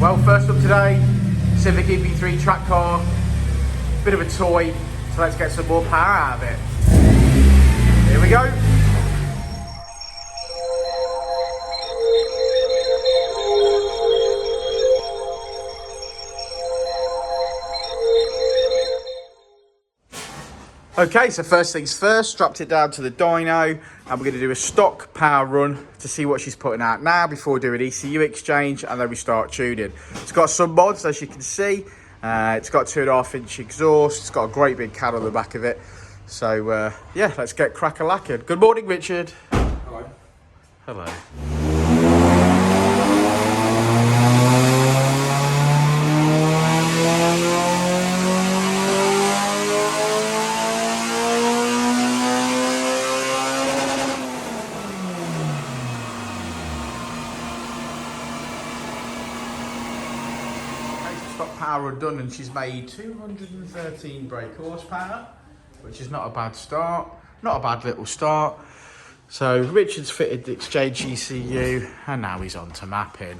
Well, first up today, Civic EP3 TypeR. Bit of a toy, so let's get some more power out of it. Here we go. Okay, so first things first, strapped it down to the dyno, and we're going to do a stock power run to see what she's putting out now before we do an ECU exchange, and then we start tuning. It's got some mods, as you can see. It's got 2.5-inch exhaust. It's got a great big can on the back of it. So yeah, let's get crack-a-lacking. Good morning, Richard. Hello. Hello. Stock power done, and she's made 213 brake horsepower, which is not a bad start, not a bad little start. So Richard's fitted the exchange ECU, and now he's on to mapping.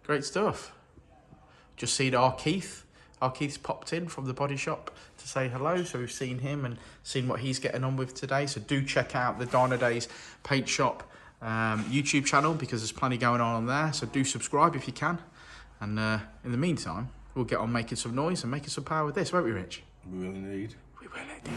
Great stuff. Just seen our Keith's popped in from the body shop to say hello, so we've seen him and seen what he's getting on with today. So do check out the Dynodaze Paint Shop YouTube channel, because there's plenty going on there. So do subscribe if you can. And in the meantime, we'll get on making some noise and making some power with this, won't we, Rich? We will indeed. We will indeed.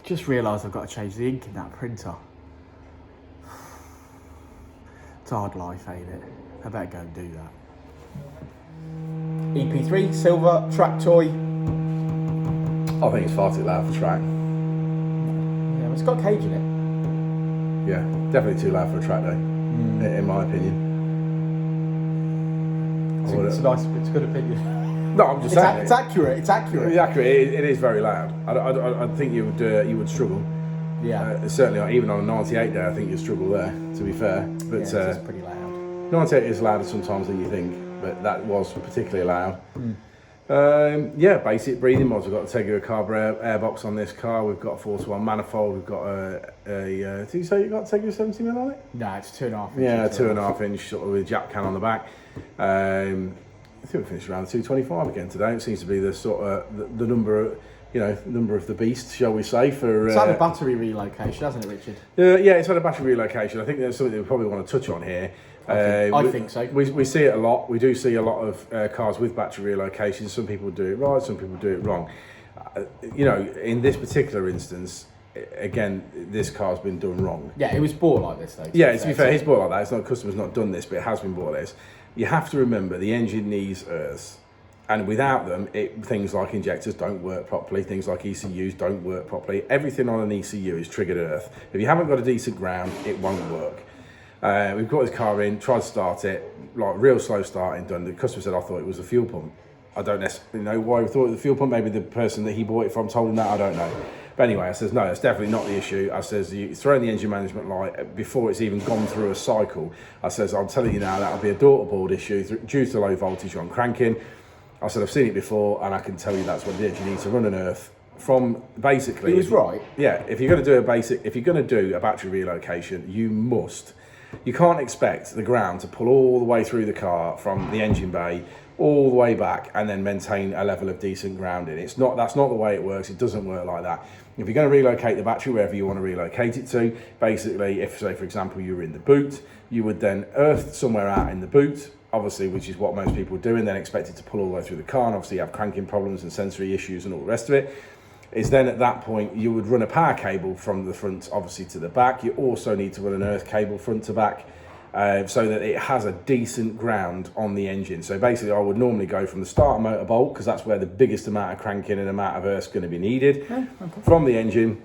Just realised I've got to change the ink in that printer. It's a hard life, ain't it? I better go and do that. EP3 silver track toy. I think it's far too loud for track. Yeah, it's got a cage in it. Yeah, definitely too loud for a track though, in my opinion. It's a good opinion. No, I'm just saying. It's accurate. It's accurate. It's accurate. It is very loud. I think you would struggle. Yeah. Certainly, even on a 98 day, I think you'd struggle there, to be fair. But Yeah, it's pretty loud. 98 is louder sometimes than you think, but that was particularly loud. Yeah, basic breathing mods. We've got a Teguo carb airbox on this car. We've got a 4-to-1 manifold. We've got did you say you got a Teguo 70mm on it? No, it's 2.5 inches. Yeah, 2.5 inch sort of with jack can on the back. I think we finished around 225 again today. It seems to be the sort of the number, number of the beast, shall we say? For it's had a battery relocation, hasn't it, Richard? Yeah, it's had a battery relocation. I think that's something that we probably want to touch on here. I think so. We see it a lot. We do see a lot of cars with battery relocations. Some people do it right, some people do it wrong. In this particular instance, again, this car's been done wrong. Yeah, it was bought like this, though. Yeah, to be fair, he's bought like that. It's not customer's not done this, but it has been bought like this. You have to remember the engine needs earths, and without them, things like injectors don't work properly. Things like ECUs don't work properly. Everything on an ECU is triggered earth. If you haven't got a decent ground, it won't work. We've got this car in, tried to start it, like real slow starting done. The customer said, I thought it was a fuel pump. I don't necessarily know why we thought it was a fuel pump. Maybe the person that he bought it from told him that, I don't know. But anyway, I says, no, that's definitely not the issue. I says, you throw in the engine management light before it's even gone through a cycle. I says, I'm telling you now, that'll be a daughter board issue due to low voltage on cranking. I said, I've seen it before, and I can tell you that's what it is. You need to run an earth from basically... He was right. Yeah, if you're going to do a battery relocation, you can't expect the ground to pull all the way through the car from the engine bay all the way back and then maintain a level of decent grounding. That's not the way it works. It doesn't work like that. If you're going to relocate the battery wherever you want to relocate it to, basically, if, say, for example, you were in the boot, you would then earth somewhere out in the boot, obviously, which is what most people do, and then expect it to pull all the way through the car, and obviously you have cranking problems and sensory issues and all the rest of it. Is then at that point you would run a power cable from the front obviously to the back. You also need to run an earth cable front to back so that it has a decent ground on the engine. So basically I would normally go from the starter motor bolt, because that's where the biggest amount of cranking and amount of earth is going to be needed, from the engine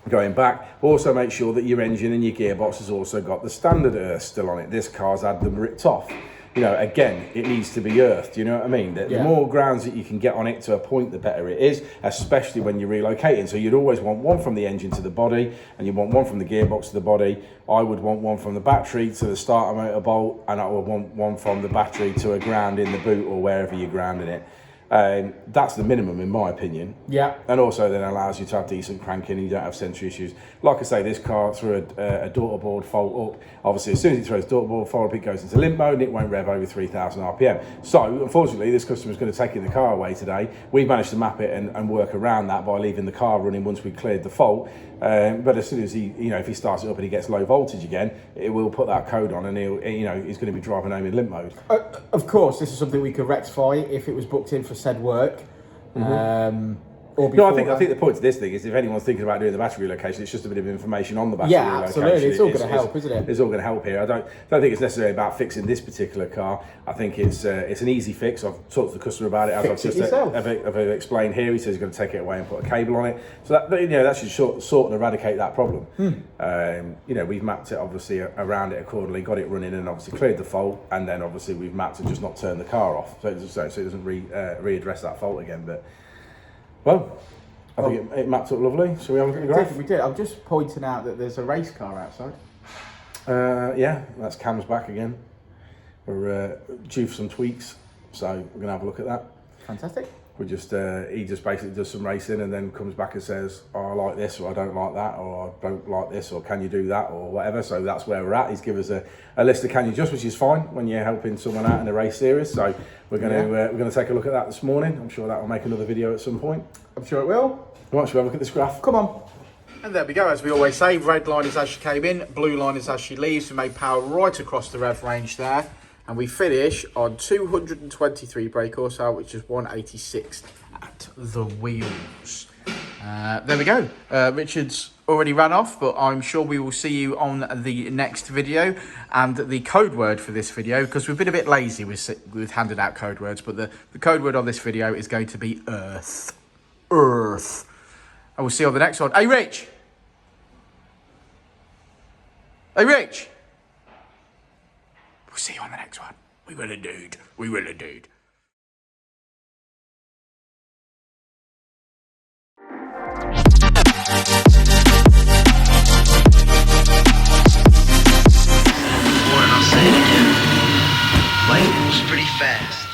going back. Also make sure that your engine and your gearbox has also got the standard earth still on it. This car's had them ripped off. Again, it needs to be earthed, you know what I mean? The more grounds that you can get on it to a point, the better it is, especially when you're relocating. So you'd always want one from the engine to the body, and you want one from the gearbox to the body. I would want one from the battery to the starter motor bolt, and I would want one from the battery to a ground in the boot or wherever you're grounding it. That's the minimum in my opinion. Yeah. And also then allows you to have decent cranking and you don't have sensory issues. Like I say, this car threw a daughter board fault up. Obviously, as soon as it throws daughter board fault up, it goes into limp mode and it won't rev over 3,000 RPM. So, unfortunately, this customer's going to take the car away today. We've managed to map it and work around that by leaving the car running once we cleared the fault. But as soon as if he starts it up and he gets low voltage again, it will put that code on and he's going to be driving home in limp mode. Of course, this is something we could rectify if it was booked in for said work. No, I think the point of this thing is if anyone's thinking about doing the battery relocation, it's just a bit of information on the battery relocation. Yeah, absolutely. It's all going to help, isn't it? It's all going to help here. I don't think it's necessarily about fixing this particular car. I think it's an easy fix. I've talked to the customer about it. As I've explained here, he says he's going to take it away and put a cable on it. So that should sort of eradicate that problem. We've mapped it obviously around it accordingly, got it running, and obviously cleared the fault. And then obviously we've mapped to just not turn the car off, so it doesn't readdress that fault again. But well, I think it mapped up lovely. Shall we have a look at the graph? We did. I'm just pointing out that there's a race car outside. Yeah, that's Cam's back again. We're due for some tweaks, so we're going to have a look at that. Fantastic. He just basically does some racing and then comes back and says, I like this, or I don't like that, or I don't like this, or can you do that, or whatever. So that's where we're at. He's given us a list of can you just, which is fine when you're helping someone out in a race series. So we're going to take a look at that this morning. I'm sure that will make another video at some point. I'm sure it will. Right, shall we have a look at this graph? Come on. And there we go. As we always say, red line is as she came in, blue line is as she leaves. We made power right across the rev range there. And we finish on 223 brake horsepower, which is 186 at the wheels. There we go. Richard's already ran off, but I'm sure we will see you on the next video. And the code word for this video, because we've been a bit lazy with handing out code words, but the code word on this video is going to be Earth. Earth. And we'll see you on the next one. Hey, Rich! Hey, Rich! We'll see you on the next one. We will indeed. We will indeed. I'll say it again. Life moves pretty fast.